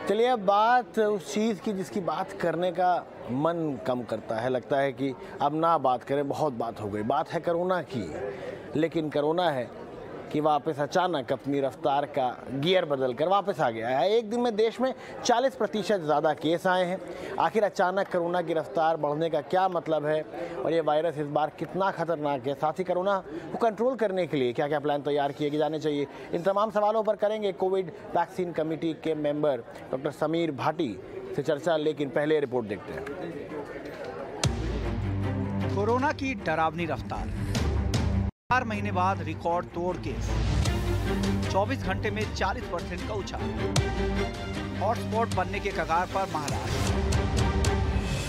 चलिए अब बात उस चीज़ की जिसकी बात करने का मन कम करता है। लगता है कि अब ना बात करें, बहुत बात हो गई। बात है कोरोना की, लेकिन कोरोना है कि वापस अचानक अपनी रफ्तार का गियर बदल कर वापस आ गया है। एक दिन में देश में 40% ज़्यादा केस आए हैं। आखिर अचानक कोरोना की रफ्तार बढ़ने का क्या मतलब है और ये वायरस इस बार कितना खतरनाक है? साथ ही कोरोना को कंट्रोल करने के लिए क्या क्या प्लान तैयार किए जाने चाहिए? इन तमाम सवालों पर करेंगे कोविड वैक्सीन कमेटी के मेंबर डॉक्टर समीर भाटी से चर्चा, लेकिन पहले रिपोर्ट देखते हैं। कोरोना की डरावनी रफ्तार, 4 महीने बाद रिकॉर्ड तोड़ केस, 24 घंटे में 40% का उछाल, हॉटस्पॉट बनने के कगार पर महाराष्ट्र।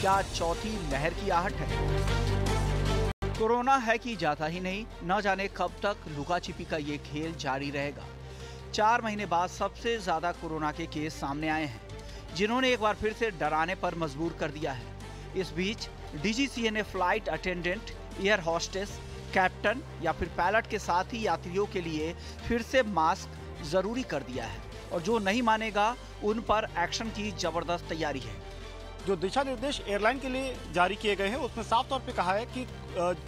क्या चौथी लहर की आहट है? कोरोना है कि जाता ही नहीं, न जाने कब तक लुका छिपी का ये खेल जारी रहेगा। 4 महीने बाद सबसे ज्यादा कोरोना के केस सामने आए हैं, जिन्होंने एक बार फिर से डराने पर मजबूर कर दिया है। इस बीच डीजीसीए ने flight attendant, air hostess, captain या फिर पायलट के साथ ही यात्रियों के लिए फिर से मास्क जरूरी कर दिया है और जो नहीं मानेगा उन पर एक्शन की जबरदस्त तैयारी है। जो दिशा निर्देश एयरलाइन के लिए जारी किए गए हैं उसमें साफ तौर पे कहा है कि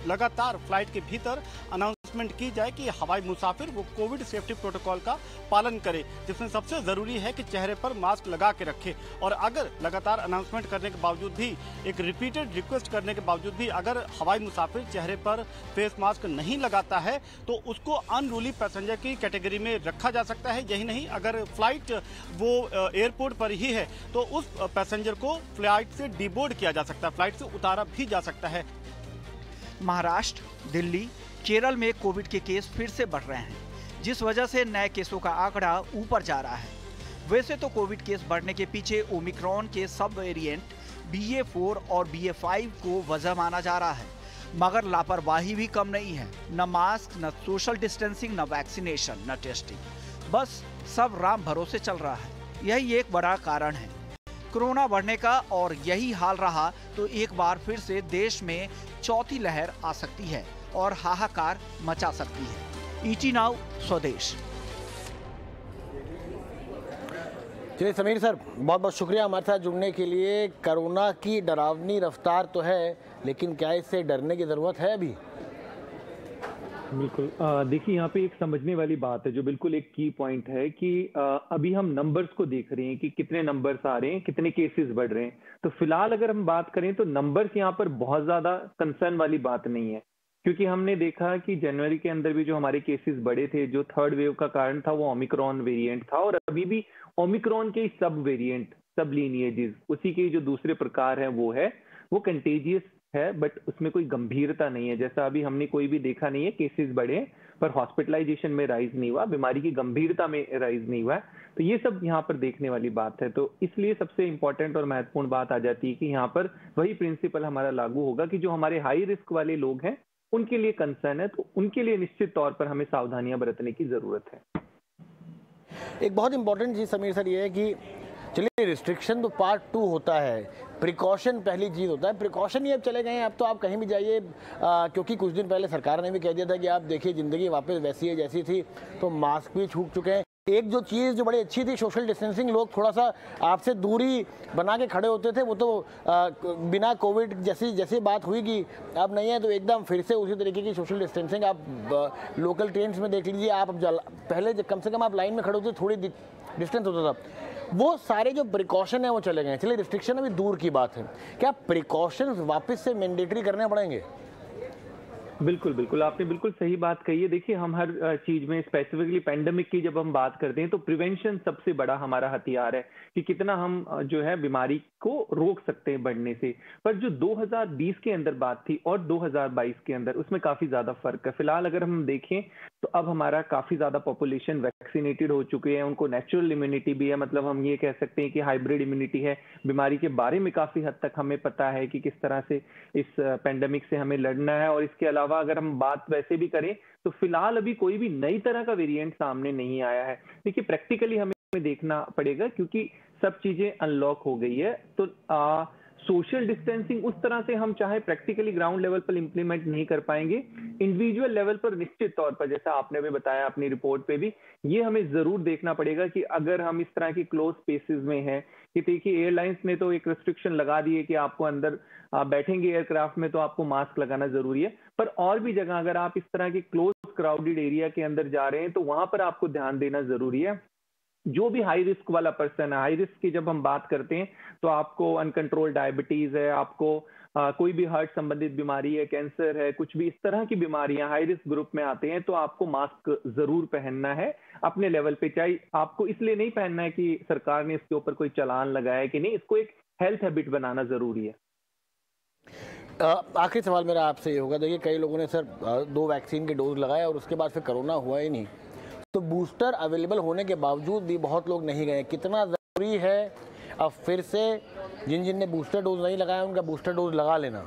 लगातार फ्लाइट के भीतर अनाउंसमेंट की जाए कि हवाई मुसाफिर वो कोविड सेफ्टी प्रोटोकॉल का पालन करे, जिसमें सबसे जरूरी है कि चेहरे पर मास्क लगा के रखे। और अगर लगातार अनाउंसमेंट करने के बावजूद भी, एक रिपीटेड रिक्वेस्ट करने के बावजूद भी अगर हवाई मुसाफिर चेहरे पर फेस मास्क नहीं लगाता है तो उसको अनरूली पैसेंजर की कैटेगरी में रखा जा सकता है। यही नहीं, अगर फ्लाइट वो एयरपोर्ट पर ही है तो उस पैसेंजर को फ्लाइट से डिबोर्ड किया जा सकता है, फ्लाइट से उतारा भी जा सकता है। महाराष्ट्र, दिल्ली, केरल में कोविड के केस फिर से बढ़ रहे हैं, जिस वजह से नए केसों का आंकड़ा ऊपर जा रहा है। वैसे तो कोविड केस बढ़ने के पीछे ओमिक्रॉन के सब वेरिएंट BA.4 और BA.5 को वजह माना जा रहा है, मगर लापरवाही भी कम नहीं है। न मास्क, न सोशल डिस्टेंसिंग, न वैक्सीनेशन, न टेस्टिंग, बस सब राम भरोसे चल रहा है। यही एक बड़ा कारण है कोरोना बढ़ने का, और यही हाल रहा तो एक बार फिर से देश में चौथी लहर आ सकती है और हाहाकार मचा सकती है। ET नाउ स्वदेश। चलिए समीर सर, बहुत बहुत शुक्रिया हमारे साथ जुड़ने के लिए। कोरोना की डरावनी रफ्तार तो है, लेकिन क्या इससे डरने की जरूरत है अभी? बिल्कुल, देखिए यहाँ पे एक समझने वाली बात है जो बिल्कुल एक की पॉइंट है कि अभी हम नंबर्स को देख रहे हैं कि कितने नंबर्स आ रहे हैं, कितने केसेस बढ़ रहे हैं। तो फिलहाल अगर हम बात करें तो नंबर्स यहाँ पर बहुत ज्यादा कंसर्न वाली बात नहीं है, क्योंकि हमने देखा कि जनवरी के अंदर भी जो हमारे केसेस बढ़े थे, जो थर्ड वेव का कारण था वो ओमिक्रॉन वेरिएंट था, और अभी भी ओमिक्रॉन के सब वेरिएंट, सब लीनिएजेस, उसी के जो दूसरे प्रकार है वो कंटेजियस है, बट उसमें कोई गंभीरता नहीं है। जैसा अभी हमने कोई भी देखा नहीं है, केसेस बढ़े पर हॉस्पिटलाइजेशन में राइज नहीं हुआ, बीमारी की गंभीरता में राइज नहीं हुआ। तो ये सब यहाँ पर देखने वाली बात है। तो इसलिए सबसे इंपॉर्टेंट और महत्वपूर्ण बात आ जाती है कि यहाँ पर वही प्रिंसिपल हमारा लागू होगा कि जो हमारे हाई रिस्क वाले लोग हैं उनके लिए कंसर्न है, तो उनके लिए निश्चित तौर पर हमें सावधानियां बरतने की जरूरत है। एक बहुत इंपॉर्टेंट चीज़ समीर सर ये है कि चलिए रिस्ट्रिक्शन तो पार्ट 2 होता है, प्रिकॉशन पहली चीज़ होता है। प्रिकॉशन ही अब चले गए हैं, अब तो आप कहीं भी जाइए, क्योंकि कुछ दिन पहले सरकार ने भी कह दिया था कि आप देखिए ज़िंदगी वापस वैसी है जैसी थी, तो मास्क भी छूट चुके हैं। एक जो चीज़ जो बड़ी अच्छी थी, सोशल डिस्टेंसिंग, लोग थोड़ा सा आपसे दूरी बना के खड़े होते थे, वो तो बिना कोविड जैसी बात हुई कि अब नहीं है, तो एकदम फिर से उसी तरीके की सोशल डिस्टेंसिंग। आप लोकल ट्रेन्स में देख लीजिए, आप पहले कम से कम आप लाइन में खड़े होते, थोड़ी डिस्टेंस होता था, वो सारे जो प्रिकॉशन है वो चले गए। चलिए रिस्ट्रिक्शन अभी दूर की बात है, क्या प्रिकॉशंस वापस से मैंडेटरी करने पड़ेंगे? बिल्कुल बिल्कुल, आपने बिल्कुल सही बात कही है। देखिए, हम हर चीज में, स्पेसिफिकली पेंडेमिक की जब हम बात करते हैं तो प्रिवेंशन सबसे बड़ा हमारा हथियार है कि कितना हम जो है बीमारी को रोक सकते हैं बढ़ने से। पर जो 2020 के अंदर बात थी और 2022 के अंदर, उसमें काफी ज्यादा फर्क है। फिलहाल अगर हम देखें तो अब हमारा काफी ज्यादा पॉपुलेशन वैक्सीनेटेड हो चुके हैं, उनको नेचुरल इम्यूनिटी भी है, मतलब हम ये कह सकते हैं कि हाइब्रिड इम्यूनिटी है। बीमारी के बारे में काफी हद तक हमें पता है कि किस तरह से इस पेंडेमिक से हमें लड़ना है। और इसके अलावा अगर हम बात वैसे भी करें तो फिलहाल अभी कोई भी नई तरह का वेरिएंट सामने नहीं आया है। देखिए, प्रैक्टिकली हमें देखना पड़ेगा क्योंकि सब चीजें अनलॉक हो गई है। तो सोशल डिस्टेंसिंग उस तरह से हम चाहे प्रैक्टिकली ग्राउंड लेवल पर इंप्लीमेंट नहीं कर पाएंगे, इंडिविजुअल लेवल पर निश्चित तौर पर, जैसा आपने भी बताया अपनी रिपोर्ट पे भी, ये हमें जरूर देखना पड़ेगा कि अगर हम इस तरह की क्लोज स्पेसेस में हैं, कि देखिए एयरलाइंस ने तो एक रिस्ट्रिक्शन लगा दी है कि आपको अंदर आप बैठेंगे एयरक्राफ्ट में तो आपको मास्क लगाना जरूरी है, पर और भी जगह अगर आप इस तरह की क्लोज क्राउडेड एरिया के अंदर जा रहे हैं तो वहां पर आपको ध्यान देना जरूरी है। जो भी हाई रिस्क वाला पर्सन है, हाई रिस्क की जब हम बात करते हैं तो आपको अनकंट्रोल डायबिटीज है, आपको कोई भी हार्ट संबंधित बीमारी है, कैंसर है, कुछ भी इस तरह की बीमारियां हाई रिस्क ग्रुप में आते हैं, तो आपको मास्क जरूर पहनना है अपने लेवल पे। चाहे आपको इसलिए नहीं पहनना है कि सरकार ने इसके ऊपर कोई चालान लगाया है कि नहीं, इसको एक हेल्थ हैबिट बनाना जरूरी है। आखिरी सवाल मेरा आपसे ये होगा, देखिए कई लोगों ने सर 2 वैक्सीन के डोज लगाए और उसके बाद फिर कोरोना हुआ ही नहीं, तो बूस्टर अवेलेबल होने के बावजूद भी बहुत लोग नहीं गए। कितना ज़रूरी है अब फिर से जिन ने बूस्टर डोज नहीं लगाया उनका बूस्टर डोज लगा लेना?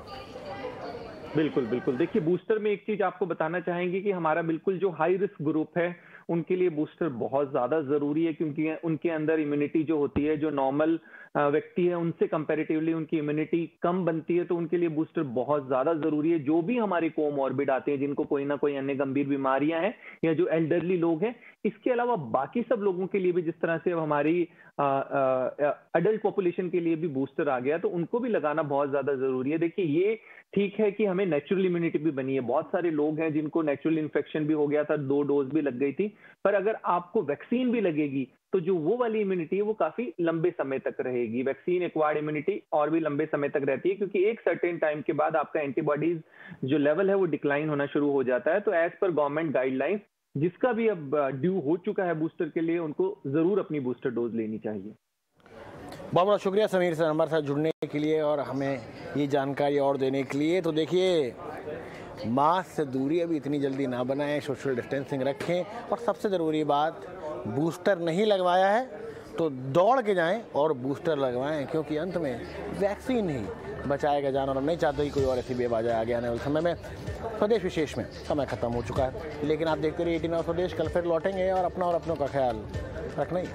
बिल्कुल बिल्कुल, देखिए बूस्टर में एक चीज आपको बताना चाहेंगे कि हमारा बिल्कुल जो हाई रिस्क ग्रुप है उनके लिए बूस्टर बहुत ज्यादा जरूरी है, क्योंकि उनके अंदर इम्यूनिटी जो होती है, जो नॉर्मल व्यक्ति है उनसे कंपैरेटिवली उनकी इम्यूनिटी कम बनती है, तो उनके लिए बूस्टर बहुत ज्यादा जरूरी है। जो भी हमारे कोमॉर्बिड आते हैं, जिनको कोई ना कोई अन्य गंभीर बीमारियां हैं, या जो एल्डरली लोग हैं, इसके अलावा बाकी सब लोगों के लिए भी, जिस तरह से अब हमारी अडल्ट पॉपुलेशन के लिए भी बूस्टर आ गया, तो उनको भी लगाना बहुत ज्यादा जरूरी है। देखिए ये ठीक है कि हमें नेचुरल इम्यूनिटी भी बनी है, बहुत सारे लोग हैं जिनको नेचुरल इन्फेक्शन भी हो गया था, 2 डोज भी लग गई थी, पर अगर आपको वैक्सीन भी लगेगी तो जो वो वाली इम्यूनिटी है वो काफी लंबे समय तक रहेगी। वैक्सीन एक्वायर्ड इम्यूनिटी और भी लंबे समय तक रहती है, क्योंकि एक सर्टेन टाइम के बाद आपका एंटीबॉडीज जो लेवल है वो डिक्लाइन होना शुरू हो जाता है। तो एज पर गवर्नमेंट गाइडलाइंस, जिसका भी अब ड्यू हो चुका है बूस्टर के लिए, उनको जरूर अपनी बूस्टर डोज लेनी चाहिए। बहुत बहुत शुक्रिया समीर सर हमारे साथ जुड़ने के लिए और हमें ये जानकारी और देने के लिए। तो देखिए मास्क से दूरी अभी इतनी जल्दी ना बनाएं, सोशल डिस्टेंसिंग रखें, और सबसे ज़रूरी बात, बूस्टर नहीं लगवाया है तो दौड़ के जाएं और बूस्टर लगवाएं, क्योंकि अंत में वैक्सीन ही बचाएगा जान। और हम नहीं चाहते कि कोई और ऐसी वेव आ जाए आगे आने वाले समय में। स्वदेश विशेष में समय ख़त्म हो चुका है, लेकिन आप देखते रहिए 18 स्वदेश। कल फिर लौटेंगे और अपना और अपनों का ख्याल रखना ही।